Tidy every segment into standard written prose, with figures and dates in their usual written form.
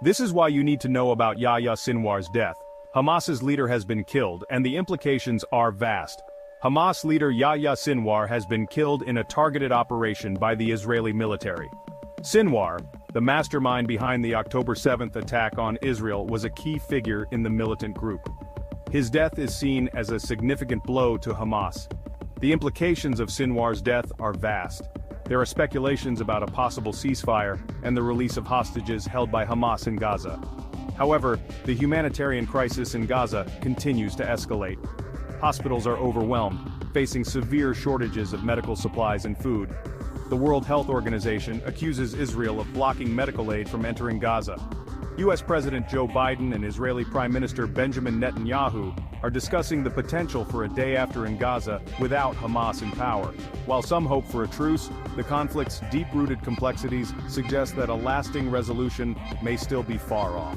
This is why you need to know about Yahya Sinwar's death. Hamas's leader has been killed, and the implications are vast. Hamas leader Yahya Sinwar has been killed in a targeted operation by the Israeli military. Sinwar, the mastermind behind the October 7th attack on Israel, was a key figure in the militant group. His death is seen as a significant blow to Hamas. The implications of Sinwar's death are vast. There are speculations about a possible ceasefire and the release of hostages held by Hamas in Gaza. However, the humanitarian crisis in Gaza continues to escalate. Hospitals are overwhelmed, facing severe shortages of medical supplies and food. The World Health Organization accuses Israel of blocking medical aid from entering Gaza. U.S. President Joe Biden and Israeli Prime Minister Benjamin Netanyahu are discussing the potential for a day after in Gaza without Hamas in power. While some hope for a truce, the conflict's deep-rooted complexities suggest that a lasting resolution may still be far off.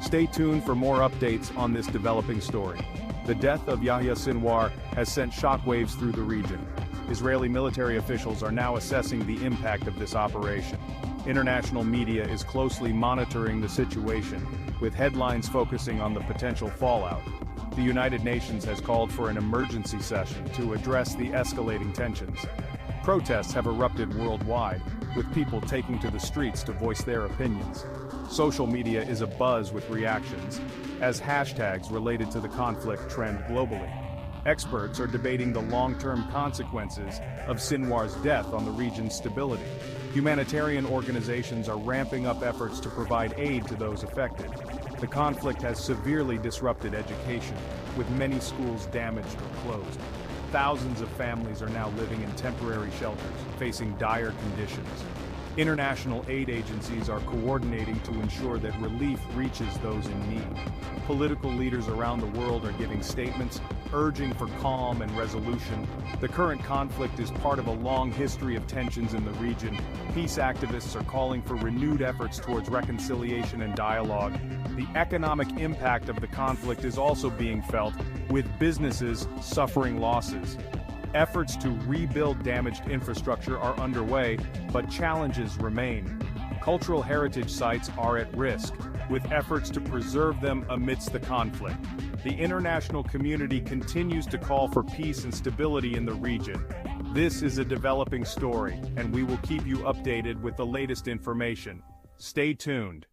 Stay tuned for more updates on this developing story. The death of Yahya Sinwar has sent shockwaves through the region. Israeli military officials are now assessing the impact of this operation. International media is closely monitoring the situation, with headlines focusing on the potential fallout. The United Nations has called for an emergency session to address the escalating tensions. Protests have erupted worldwide, with people taking to the streets to voice their opinions. Social media is abuzz with reactions, as hashtags related to the conflict trend globally. Experts are debating the long-term consequences of Sinwar's death on the region's stability. Humanitarian organizations are ramping up efforts to provide aid to those affected. The conflict has severely disrupted education, with many schools damaged or closed. Thousands of families are now living in temporary shelters, facing dire conditions. International aid agencies are coordinating to ensure that relief reaches those in need. Political leaders around the world are giving statements, urging for calm and resolution. The current conflict is part of a long history of tensions in the region. Peace activists are calling for renewed efforts towards reconciliation and dialogue. The economic impact of the conflict is also being felt, with businesses suffering losses. Efforts to rebuild damaged infrastructure are underway, but challenges remain. Cultural heritage sites are at risk, with efforts to preserve them amidst the conflict. The international community continues to call for peace and stability in the region. This is a developing story, and we will keep you updated with the latest information. Stay tuned.